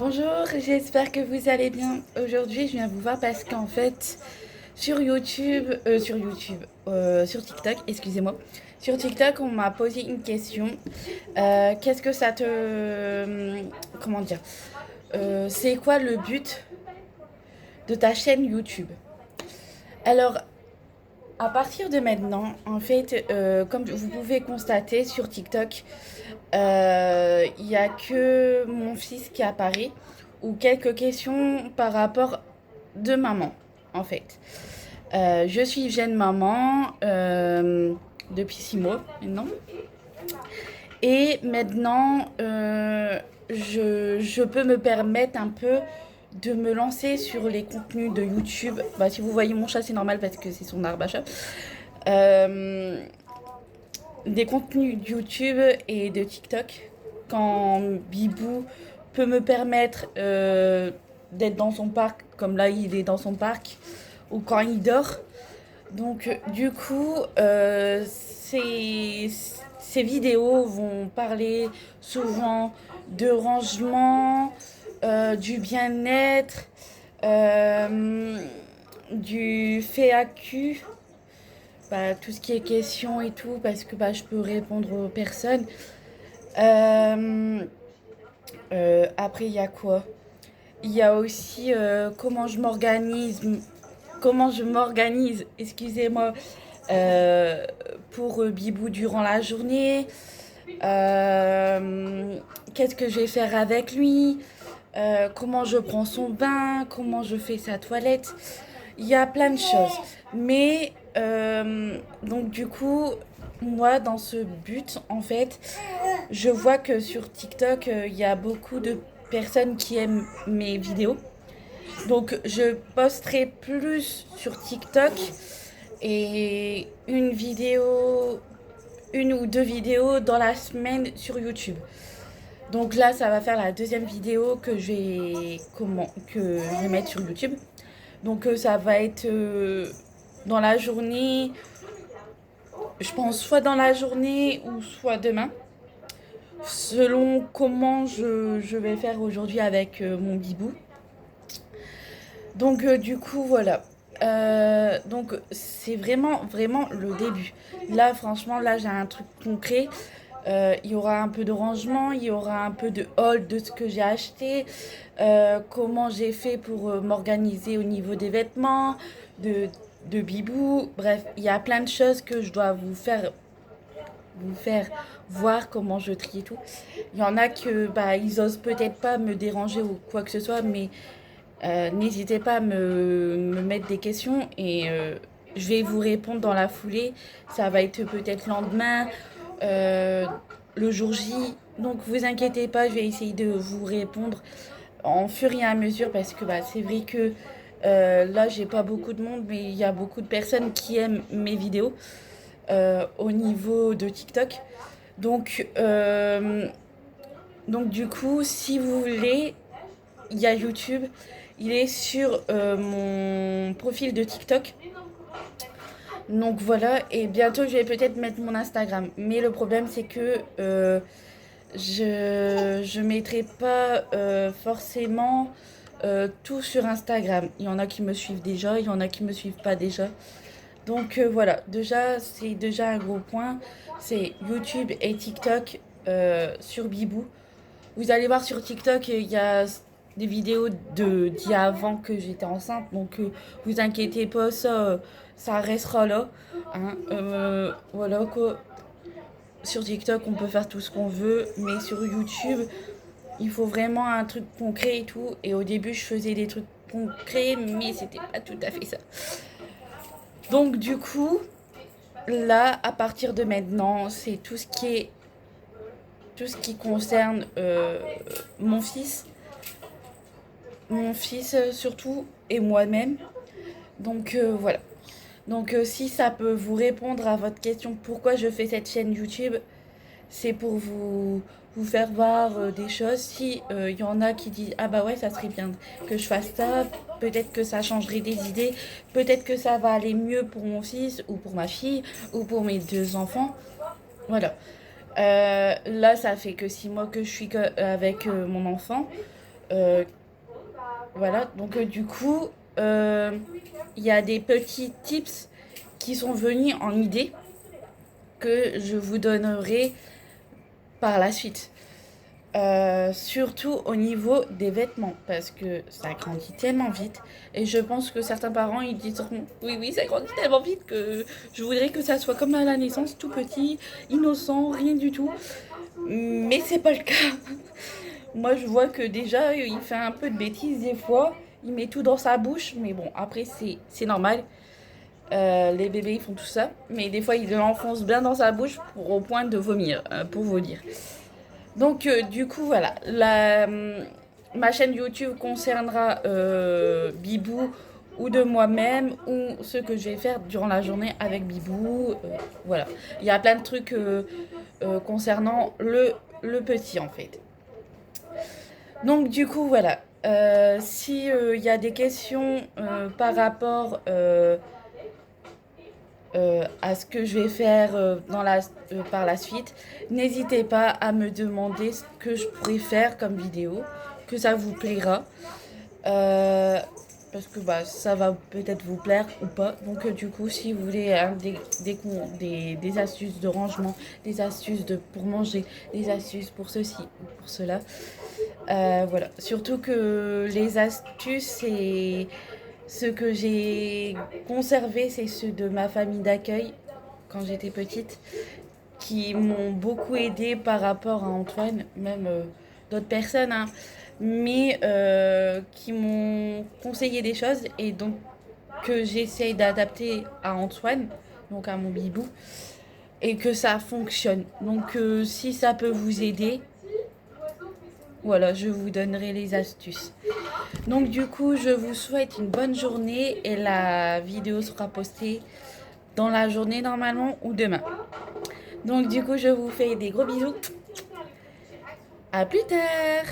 Bonjour, j'espère que vous allez bien. Aujourd'hui, je viens vous voir parce qu'en fait, sur TikTok, excusez-moi, sur TikTok, on m'a posé une question. Qu'est-ce que ça te, comment dire, c'est quoi le but de ta chaîne YouTube? Alors, à partir de maintenant, en fait, comme vous pouvez constater sur TikTok, il n'y a que mon fils qui apparaît ou quelques questions par rapport de maman, en fait. Je suis jeune maman depuis 6 mois maintenant. Et maintenant, je peux me permettre un peu de me lancer sur les contenus de YouTube. Bah, si vous voyez mon chat, c'est normal parce que c'est son arbre à chat. Euh, des contenus de YouTube et de TikTok. Quand Bibou peut me permettre d'être dans son parc, comme là il est dans son parc, ou quand il dort. Donc du coup, ces vidéos vont parler souvent de rangement, du bien-être, euh, du FAQ, bah, tout ce qui est questions et tout, parce que bah, je peux répondre aux personnes. Euh, Après, il y a quoi? Il y a aussi comment je m'organise, excusez-moi, euh, pour Bibou durant la journée. Euh, Qu'est-ce que je vais faire avec lui? Comment je prends son bain? Comment je fais sa toilette? Il y a plein de choses. Mais donc du coup, moi, dans ce but, en fait, je vois que sur TikTok, il y a beaucoup de personnes qui aiment mes vidéos. Donc je posterai plus sur TikTok et une ou deux vidéos dans la semaine sur YouTube. Donc là, ça va faire la deuxième vidéo que je vais mettre sur YouTube. Donc ça va être dans la journée, je pense soit dans la journée ou soit demain, selon comment je vais faire aujourd'hui avec mon bibou. Donc du coup voilà. Donc c'est vraiment vraiment le début. Là franchement là j'ai un truc concret. Il y aura un peu de rangement, il y aura un peu de haul de ce que j'ai acheté, comment j'ai fait pour m'organiser au niveau des vêtements, de, de bibou. Bref, il y a plein de choses que je dois vous faire voir comment je trie et tout. Il y en a que bah, ils osent peut-être pas me déranger ou quoi que ce soit, mais n'hésitez pas à me mettre des questions et je vais vous répondre dans la foulée. Ça va être peut-être le lendemain, euh, le jour J. Donc vous inquiétez pas, je vais essayer de vous répondre en fur et à mesure parce que bah, c'est vrai que là j'ai pas beaucoup de monde, mais il y a beaucoup de personnes qui aiment mes vidéos au niveau de TikTok. Donc, euh, donc du coup, si vous voulez, il y a YouTube. Il est sur mon profil de TikTok. Donc voilà, et bientôt je vais peut-être mettre mon Instagram. Mais le problème c'est que je mettrai pas forcément tout sur Instagram. Il y en a qui me suivent déjà, il y en a qui me suivent pas déjà. Donc voilà, déjà c'est déjà un gros point. C'est YouTube et TikTok sur Bibou. Vous allez voir sur TikTok, il y a des vidéos d'il y a avant que j'étais enceinte. Donc, vous inquiétez pas, ça restera là. Hein. Voilà quoi. Sur TikTok, on peut faire tout ce qu'on veut. Mais sur YouTube, il faut vraiment un truc concret et tout. Et au début, je faisais des trucs concrets, mais c'était pas tout à fait ça. Donc, du coup, là, à partir de maintenant, c'est tout ce qui concerne mon fils surtout et moi-même. Donc voilà. Donc si ça peut vous répondre à votre question pourquoi je fais cette chaîne YouTube, c'est pour vous faire voir des choses. Si il y en a qui disent ah bah ouais ça serait bien que je fasse ça, peut-être que ça changerait des idées, peut-être que ça va aller mieux pour mon fils ou pour ma fille ou pour mes deux enfants. Voilà. Là ça fait que 6 mois que je suis avec mon enfant. Euh, voilà, donc du coup, euh, il y a des petits tips qui sont venus en idée que je vous donnerai par la suite. Surtout au niveau des vêtements, parce que ça grandit tellement vite. Et je pense que certains parents, ils diront, oui, oui, ça grandit tellement vite que je voudrais que ça soit comme à la naissance, tout petit, innocent, rien du tout. Mais c'est pas le cas. Moi, je vois que déjà, il fait un peu de bêtises des fois. Il met tout dans sa bouche, mais bon, après, c'est normal. Les bébés, ils font tout ça. Mais des fois, il l'enfonce bien dans sa bouche pour, au point de vomir, pour vous dire. Donc, du coup, voilà. Ma chaîne YouTube concernera Bibou ou de moi-même ou ce que je vais faire durant la journée avec Bibou. Voilà. Il y a plein de trucs concernant le petit, en fait. Donc, du coup, voilà. Si il y a des questions par rapport à ce que je vais faire par la suite, n'hésitez pas à me demander ce que je pourrais faire comme vidéo, que ça vous plaira. Euh, Parce que bah, ça va peut-être vous plaire ou pas. Donc du coup, si vous voulez des astuces de rangement, des astuces pour manger, des astuces pour ceci ou pour cela, voilà. Surtout que les astuces, c'est ce que j'ai conservé, c'est ceux de ma famille d'accueil quand j'étais petite, qui m'ont beaucoup aidé par rapport à Antoine, même d'autres personnes, hein, mais qui m'ont conseillé des choses et donc que j'essaye d'adapter à Antoine, donc à mon bibou, et que ça fonctionne. Donc si ça peut vous aider, voilà, je vous donnerai les astuces. Donc du coup, je vous souhaite une bonne journée et la vidéo sera postée dans la journée normalement ou demain. Donc du coup, je vous fais des gros bisous. À plus tard.